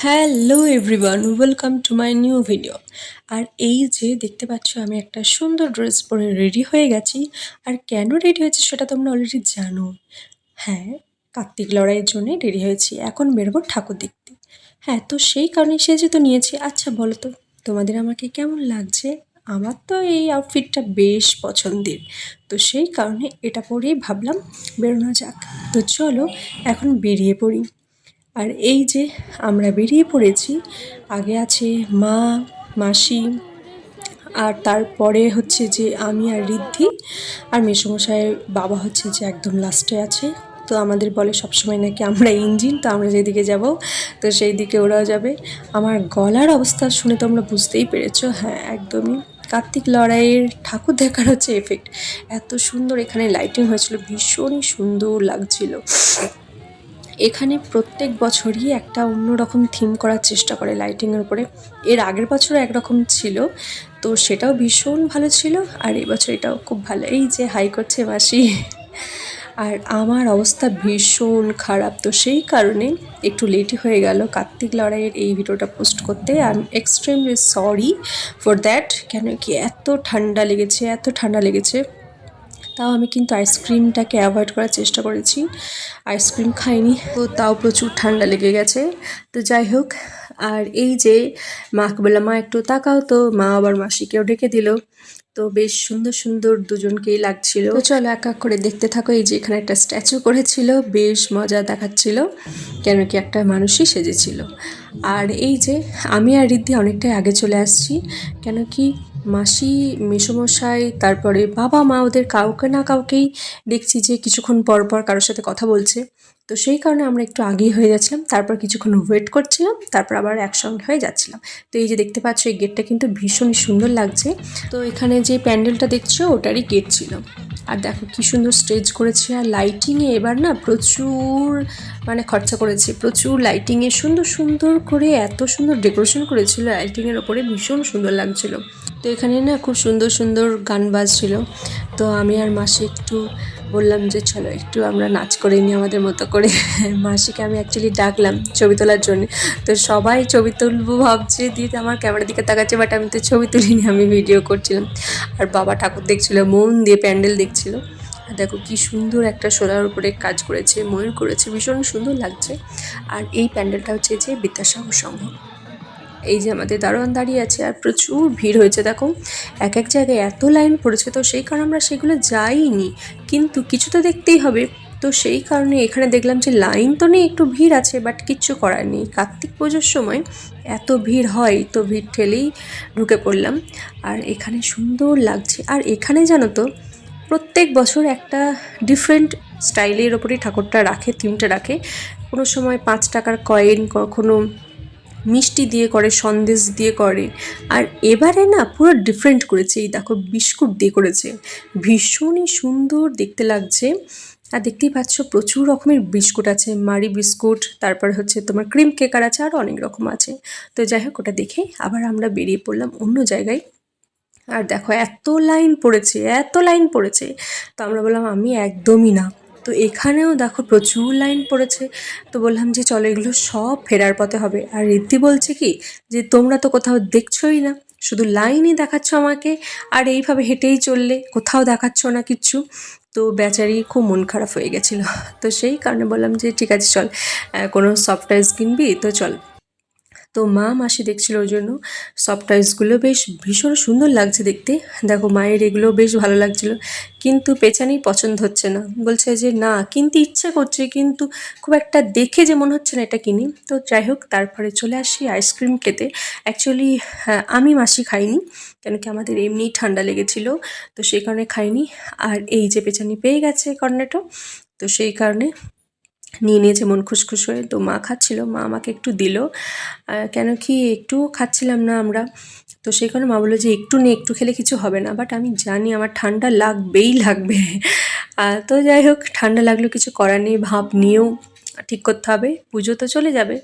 Hello everyone, welcome to my new video. আর এই যে দেখতে পাচ্ছ আমি একটা সুন্দর ড্রেস পরে রেডি হয়ে গেছি। আর কেন রেডি হয়েছি সেটা তোমরা অলরেডি জানো। হ্যাঁ, কার্তিক লড়াইয়ের জন্যই রেডি হয়েছি, এখন বেরোবো ঠাকুর দেখতে। হ্যাঁ, তো সেই কারণে সেজে তো নিয়েছি। আচ্ছা বলো তো, তোমাদের আমাকে কেমন লাগছে? আমার তো এই আউটফিটটা বেশ পছন্দের, তো সেই কারণে এটা পরেই ভাবলাম বেরোনো যাক। তো চলো এখন বেরিয়ে পড়ি। আর এই যে আমরা বেরিয়ে পড়েছি, আগে আছে মা, মাসি, আর তারপরে হচ্ছে যে আমি আর ঋদ্ধি, আর মেসোমশাইয়ের বাবা হচ্ছে যে একদম লাস্টে আছে। তো আমাদের বলে সবসময় নাকি আমরা ইঞ্জিন, তো আমরা যেদিকে যাব তো সেই দিকে ওরাও যাবে। আমার গলার অবস্থা শুনে তোমরা বুঝতেই পেরেছো। হ্যাঁ, একদমই কার্তিক লড়াইয়ের ঠাকুর দেখার হচ্ছে এফেক্ট। এত সুন্দর এখানে লাইটিং হয়েছিল, ভীষণই সুন্দর লাগছিল। এখানে প্রত্যেক বছরই একটা অন্যরকম থিম করার চেষ্টা করে লাইটিংয়ের উপরে। এর আগের বছরও একরকম ছিল, তো সেটাও ভীষণ ভালো ছিল। আর এবছর এটাও খুব ভালো। এই যে হাই করছে মাসি। আর আমার অবস্থা ভীষণ খারাপ, তো সেই কারণে একটু লেটই হয়ে গেল কার্তিক লড়াইয়ের এই ভিডিওটা পোস্ট করতে। I am extremely sorry for that. কেন কি এত ঠান্ডা লেগেছে, এত ঠান্ডা লেগেছে। তাও আমি কিন্তু আইসক্রিমটাকে অ্যাভয়েড করার চেষ্টা করেছি, আইসক্রিম খাইনি, তো তাও প্রচুর ঠান্ডা লেগে গেছে। তো যাই হোক, আর এই যে মাকে বললাম মা একটু তাকাও, তো মা আবার মাসিকেও ডেকে দিল। তো বেশ সুন্দর সুন্দর দুজনকেই লাগছিল। তো চলো এক এক করে দেখতে থাকো। এই যে এখানে একটা স্ট্যাচু করেছিল, বেশ মজা দেখাচ্ছিল, কেন কি একটা মানুষই সেজেছিল। আর এই যে আমি আর ঋদ্ধি অনেকটাই আগে চলে আসছি, কেন কি মাসি, মেসোমশাই, তারপরে বাবা মা ওদের কাউকে না কাউকেই দেখছি যে কিছুক্ষণ পর পর কারোর সাথে কথা বলছে। তো সেই কারণে আমরা একটু আগেই হয়ে যাচ্ছিলাম, তারপর কিছুক্ষণ ওয়েট করছিলাম, তারপর আবার একসঙ্গে হয়ে যাচ্ছিলাম। তো এই যে দেখতে পাচ্ছ এই গেটটা কিন্তু ভীষণই সুন্দর লাগছে। তো এখানে যে প্যান্ডেলটা দেখছো ওটারই গেট ছিল। আর দেখো কি সুন্দর স্টেজ করেছে, আর লাইটিংয়ে এবার না প্রচুর মানে খরচা করেছে, প্রচুর লাইটিংয়ে সুন্দর সুন্দর করে এত সুন্দর ডেকোরেশন করেছিল লাইটিংয়ের ওপরে, ভীষণ সুন্দর লাগছিল। তো এখানে না খুব সুন্দর সুন্দর গান বাজছিল। তো আমি আর মাসি একটু বললাম যে চলো একটু আমরা নাচ করে নিই আমাদের মতো করে। মাসিকে আমি অ্যাকচুয়ালি ডাকলাম ছবি তোলার জন্য। তো সবাই ছবি তুলবো ভাবছে, দিয়ে আমার ক্যামেরার দিকে তাকাচ্ছে, বাট আমি তো ছবি তুলিনি, আমি ভিডিও করছিলাম। আর বাবা ঠাকুর দেখছিল, মন দিয়ে প্যান্ডেল দেখছিল। আর দেখো কি সুন্দর একটা সোলার উপরে কাজ করেছে, ময়ূর করেছে, ভীষণ সুন্দর লাগছে। আর এই প্যান্ডেলটা হচ্ছে যে বিদ্যাসাগর সংঘ। এই যে আমাদের দারোয়ান দাঁড়িয়ে আছে, আর প্রচুর ভিড় হয়েছে দেখো, এক এক জায়গায় এত লাইন পড়েছে। তো সেই কারণে আমরা সেগুলো যাইনি, কিন্তু কিছু তো দেখতেই হবে। তো সেই কারণে এখানে দেখলাম যে লাইন তো নেই, একটু ভিড় আছে, বাট কিচ্ছু করার নেই, কার্তিক পুজোর সময় এত ভিড় হয়, তো ভিড় ঠেলেই ঢুকে পড়লাম। আর এখানে সুন্দর লাগছে। আর এখানে জানো তো প্রত্যেক বছর একটা ডিফারেন্ট স্টাইলের ওপরেই ঠাকুরটা রাখে, থিমটা রাখে। কোনো সময় 5 টাকার কয়েন, কখনো মিষ্টি দিয়ে করে, সন্দেশ দিয়ে করে। আর এবারে না পুরো ডিফারেন্ট করেছে, এই দেখো বিস্কুট দিয়ে করেছে, ভীষণই সুন্দর দেখতে লাগছে। আর দেখতেই পাচ্ছ প্রচুর রকমের বিস্কুট আছে, মারি বিস্কুট, তারপর হচ্ছে তোমার ক্রিম কেকার আছে, আরও অনেক রকম আছে। তো যাই হোক, ওটা দেখে আবার আমরা বেরিয়ে পড়লাম অন্য জায়গায়। আর দেখো এত লাইন পড়েছে, এত লাইন পড়েছে। তো আমরা বললাম আমি একদমই না। তো এখানেও দেখো প্রচুর লাইন পড়েছে। তো বললাম যে চলো এগুলো সব ফেরার পথে হবে। আর ঋদ্ধি বলছে কি যে তোমরা তো কোথাও দেখছোই না, শুধু লাইনই দেখাচ্ছ আমাকে, আর এইভাবে হেঁটেই চললে, কোথাও দেখাচ্ছ না কিচ্ছু। তো বেচারি খুব মন খারাপ হয়ে গেছিলো। তো সেই কারণে বললাম যে ঠিক আছে চল, কোনো সফট টয়েস কিনবি তো চল। তো মা মাসি দেখছিল ওই জন্য। সফট টয়েসগুলো বেশ ভীষণ সুন্দর লাগছে দেখতে। দেখো মায়ের এগুলো বেশ ভালো লাগছিল, কিন্তু পেছানেই পছন্দ হচ্ছে না, বলছে যে না কিনতে ইচ্ছা করছে, কিন্তু খুব একটা দেখে যে মনে হচ্ছে না এটা কিনি। তো যাই হোক, তারপরে চলে আসি আইসক্রিম খেতে। অ্যাকচুয়ালি আমি মাসি খাইনি, কেন কি আমাদের এমনিই ঠান্ডা লেগেছিলো, তো সেই কারণে খাইনি। আর এই যে পেছানি পেয়ে গেছে কর্নেটো, তো সেই কারণে নিয়ে নিয়েছে মন খুশখুশ হয়ে। তো মা খাচ্ছিল, মা আমাকে একটু দিল, কেন কি একটু খাচ্ছিলাম না আমরা। তো সেই কারণে মা বললো যে একটু নে, একটু খেলে কিছু হবে না, বাট আমি জানি আমার ঠান্ডা লাগবেই লাগবে। তো যাই হোক, ঠান্ডা লাগলেও কিছু করার নেই, ভাপ নিয়েও ঠিক করতে হবে, পুজো তো চলে যাবে।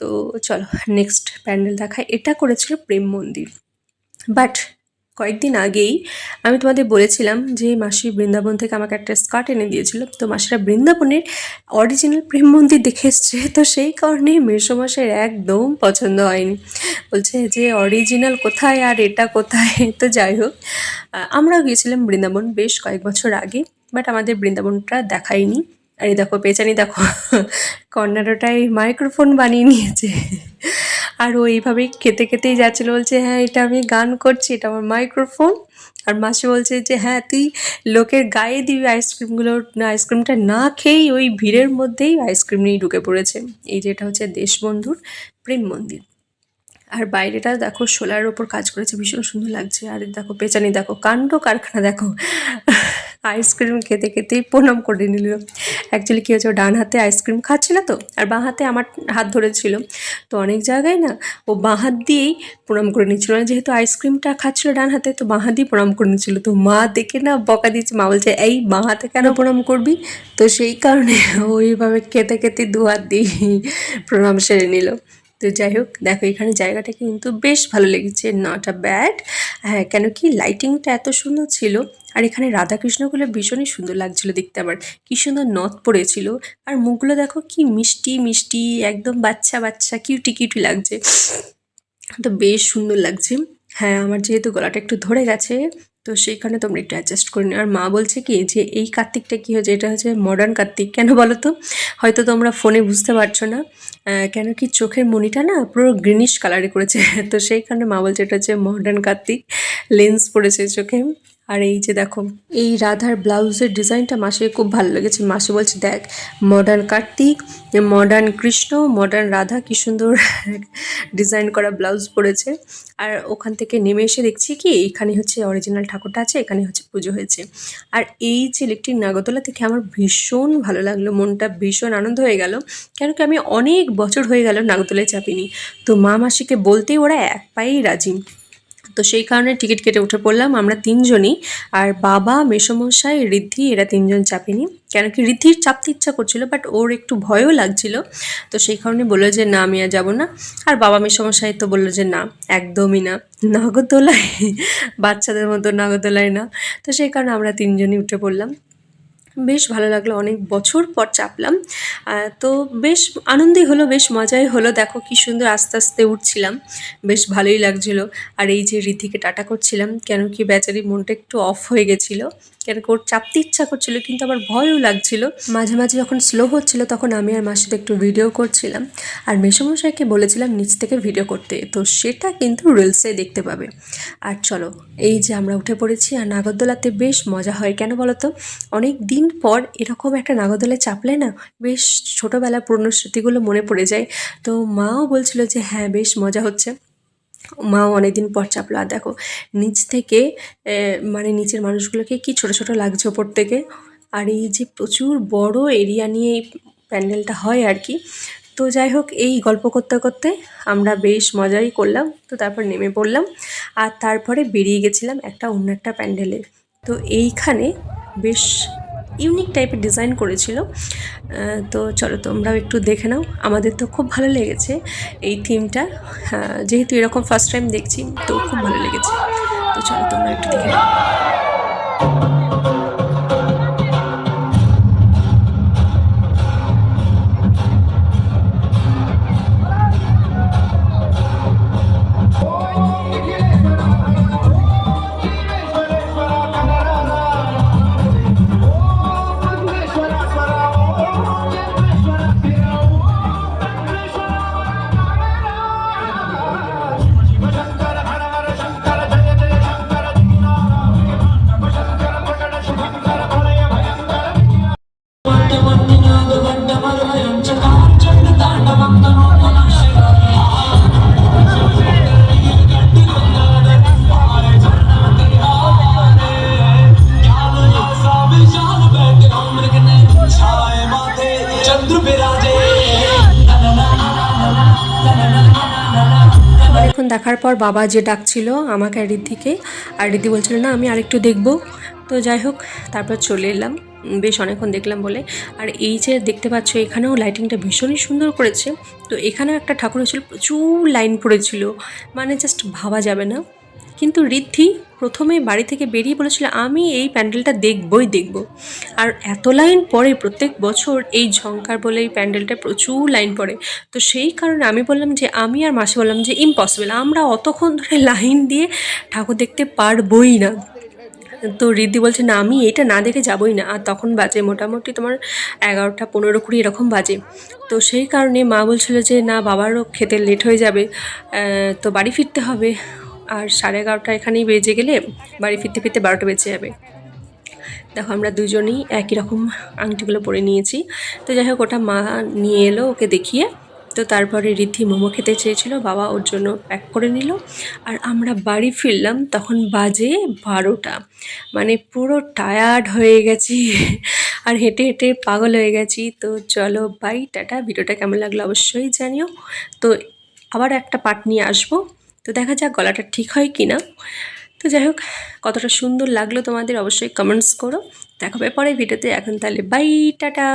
তো চলো নেক্সট প্যান্ডেল দেখায়। এটা করেছিল প্রেম মন্দির, বাট কয়েকদিন আগেই আমি তোমাদের বলেছিলাম যে মাসি বৃন্দাবন থেকে আমাকে একটা স্কার্ট এনে দিয়েছিল। তো মাসিরা বৃন্দাবনের অরিজিনাল প্রেম মন্দির দেখে এসছে, তো সেই কারণে মেসোমশাইয়ের একদম পছন্দ হয়নি। বলছে যে অরিজিনাল কোথায় আর এটা কোথায়। তো যাই হোক, আমরাও গিয়েছিলাম বৃন্দাবন বেশ কয়েক বছর আগে, বাট আমাদের বৃন্দাবনটা দেখায়নি। আর এই দেখো পেচানি দেখো কর্নারটায় মাইক্রোফোন বানিয়ে নিয়েছে। আর ও এইভাবেই খেতে খেতেই যাচ্ছিলো, বলছে হ্যাঁ এটা আমি গান করছি, এটা আমার মাইক্রোফোন। আর মাসি বলছে যে হ্যাঁ তুই লোকের গায়ে দিবি আইসক্রিমগুলো, আইসক্রিমটা না খেয়েই ওই ভিড়ের মধ্যেই আইসক্রিম নিয়েই ঢুকে পড়েছে। এই যে এটা হচ্ছে দেশবন্ধুর প্রেম মন্দির। আর বাইরেটা দেখো সোলার ওপর কাজ করেছে, ভীষণ সুন্দর লাগছে। আর দেখো পেছনে দেখো কাণ্ড কারখানা দেখো, আইসক্রিম খেতে খেতেই প্রণাম করে নিল। অ্যাকচুয়ালি কী হচ্ছে, ও ডান হাতে আইসক্রিম খাচ্ছিল তো, আর বাঁ হাতে আমার হাত ধরেছিল। তো অনেক জায়গায় না ও বাঁ হাত দিয়েই প্রণাম করে নিচ্ছিল, মানে যেহেতু আইসক্রিমটা খাচ্ছিল ডান হাতে, তো বাঁ হাত দিয়ে প্রণাম করে নিচ্ছিল। তো মা দেখে না বকা দিচ্ছে, মা বলছে এই বাঁ হাতে কেন প্রণাম করবি। তো সেই কারণে ওইভাবে খেতে খেতে দু হাত দিয়ে প্রণাম সেরে নিল। তো যাই হোক দেখো এখানে জায়গাটা কিন্তু বেশ ভালো লেগেছে, নট আ ব্যাড। হ্যাঁ, কেন কি লাইটিংটা এত সুন্দর ছিল। আর এখানে রাধাকৃষ্ণগুলো ভীষণই সুন্দর লাগছিল দেখতে, আমার কি সুন্দর নথ পড়েছিল। আর মুখগুলো দেখো কি মিষ্টি মিষ্টি, একদম বাচ্চা বাচ্চা কিউটি কিউটি লাগছে। তো বেশ সুন্দর লাগছে। হ্যাঁ, আমার যেহেতু গলাটা একটু ধরে গেছে, তো সেইখানে তোমরা একটু অ্যাডজাস্ট করে নিও। আর মা বলছে কি যে এই কার্তিকটা কী হয়েছে, এটা হচ্ছে মডার্ন কার্তিক। কেন বলো তো, হয়তো তোমরা ফোনে বুঝতে পারছো না, কেন কি চোখের মণিটা না পুরো গ্রিনিশ কালারে করেছে। তো সেই কারণে মা বলছে এটা হচ্ছে মডার্ন কার্তিক, লেন্স পড়েছে চোখে। আর এই যে দেখো এই রাধার ব্লাউজের ডিজাইনটা মাসির খুব ভালো লেগেছে। মাসি বলছে দেখ modern Kartik, modern Krishna, modern Radha, কি সুন্দর ডিজাইন করা ব্লাউজ পরেছে। আর ওখান থেকে নেমে এসে দেখছি কি এখানে হচ্ছে অরিজিনাল ঠাকুরটা আছে, এখানে হচ্ছে পুজো হয়েছে। আর এই যে ইলেকট্রিক নাগরদোলা থেকে আমার ভীষণ ভালো লাগলো, মনটা ভীষণ আনন্দ হয়ে গেল। কেন কি আমি অনেক বছর হয়ে গেল নাগরদোলায় চাপিনি। তো মা মাসিকে বলতেই ওরা এক পায়েই রাজি। তো সেই কারণে টিকিট কেটে উঠে পড়লাম আমরা তিনজনই। আর বাবা, মেসোমশাই, ঋদ্ধি, এরা তিনজন চাপেনি। কেন কি ঋদ্ধির চাপতে ইচ্ছা করছিল, বাট ওর একটু ভয়ও লাগছিল। তো সেই কারণে বললো যে না আমি আর যাবো না। আর বাবা মেসোমশাই তো বললো যে না একদমই না, নাগরদোলায় বাচ্চাদের মতো নাগরদোলায় না। তো সেই কারণে আমরা তিনজনই উঠে পড়লাম। বেশ ভালো লাগলো, অনেক বছর পর চাপলাম। তো বেশ আনন্দই হলো, বেশ মজাই হলো। দেখো কি সুন্দর আস্তে আস্তে উঠছিলাম, বেশ ভালোই লাগছিলো। আর এই যে ঋদ্ধিকে টাটা করছিলাম, কেন কি বেচারি মনটা একটু অফ হয়ে গেছিলো, কেন কি ওর চাপতে ইচ্ছা করছিলো কিন্তু আবার ভয়ও লাগছিল। মাঝে মাঝে যখন স্লো হচ্ছিলো তখন আমি আর মার সাথে একটু ভিডিও করছিলাম। আর মেসোমশাইকে বলেছিলাম নিচ থেকে ভিডিও করতে, তো সেটা কিন্তু রিলসে দেখতে পাবে। আর চলো এই যে আমরা উঠে পড়েছি। আর নাগরদোলাতে বেশ মজা হয়, কেন বলো তো, অনেক দিন পর এরকম একটা নাগরদোলায় চাপলে না বেশ ছোটোবেলার পুরনো স্মৃতিগুলো মনে পড়ে যায়। তো মাও বলছিল যে হ্যাঁ বেশ মজা হচ্ছে, মাও অনেকদিন পর চাপলো। আর দেখো নিচ থেকে মানে নিচের মানুষগুলোকে কি ছোট ছোট লাগছে ওপর থেকে। আর এই যে প্রচুর বড় এরিয়া নিয়ে এই প্যান্ডেলটা হয় আর কি। তো যাই হোক এই গল্প করতে করতে আমরা বেশ মজাই করলাম। তো তারপর নেমে পড়লাম আর তারপরে বেরিয়ে গেছিলাম একটা অন্য একটা প্যান্ডেলে। তো এইখানে বেশ ইউনিক টাইপের ডিজাইন করেছিল। তো চলো তোমরাও একটু দেখে নাও, আমাদের তো খুব ভালো লেগেছে এই থিমটা। যেহেতু এরকম ফার্স্ট টাইম দেখছি তো খুব ভালো লেগেছে। তো চলো তোমরা একটু দেখে নাও। অনেকক্ষণ দেখার পর বাবা যে ডাকছিল আমাকে আর ঋদ্ধিকে, আর ঋদ্ধি বলছিল না আমি আরেকটু দেখবো। তো যাই হোক তারপর চলে এলাম, বেশ অনেকক্ষণ দেখলাম বলে। আর এই যে দেখতে পাচ্ছ এখানেও লাইটিংটা ভীষণই সুন্দর করেছে। তো এখানেও একটা ঠাকুর হয়েছিল, প্রচুর লাইন পড়েছিল, মানে জাস্ট ভাবা যাবে না। কিন্তু ঋদ্ধি প্রথমে বাড়ি থেকে বেরিয়ে বলেছিল আমি এই প্যান্ডেলটা দেখবই দেখব। আর এত লাইন পড়ে প্রত্যেক বছর এই ঝংকার বলে এই প্যান্ডেলটা প্রচুর লাইন পড়ে। তো সেই কারণে আমি বললাম যে আমি আর মাসি বললাম যে ইম্পসিবল, আমরা অতক্ষণ ধরে লাইন দিয়ে ঠাকুর দেখতে পারবই না। তো ঋদ্ধি বলছে না আমি এটা না দেখে যাবই না। আর তখন বাজে মোটামুটি তোমার 11টা 15-20 এরকম বাজে। তো সেই কারণে মা বলছিল যে না বাবারও খেতে লেট হয়ে যাবে, তো বাড়ি ফিরতে হবে। আর 11:30 এখানেই বেজে গেলে বাড়ি ফিরতে ফিরতে 12টা বেজে যাবে। দেখো আমরা দুজনেই একই রকম আংটিগুলো পরে নিয়েছি। তো যাই হোক ওটা মা নিয়ে এলো ওকে দেখিয়ে। তো তারপরে ঋদ্ধি মোমো খেতে চেয়েছিল, বাবা ওর জন্য প্যাক করে নিল। আর আমরা বাড়ি ফিরলাম তখন বাজে 12টা, মানে পুরো টায়ার্ড হয়ে গেছি আর হেঁটে হেঁটে পাগল হয়ে গেছি। তো চলো বাই, টাটা। ভিডিওটা কেমন লাগলো অবশ্যই জানিও। তো আবার একটা পার্ট নিয়ে আসবো, তো দেখা যাক গলাটা ঠিক হয় কি না। তো যাই হোক কতটা সুন্দর লাগলো তোমাদের অবশ্যই কমেন্টস করো। দেখা হবে পরের ভিডিওতে, এখন তাহলে বাই টাটা।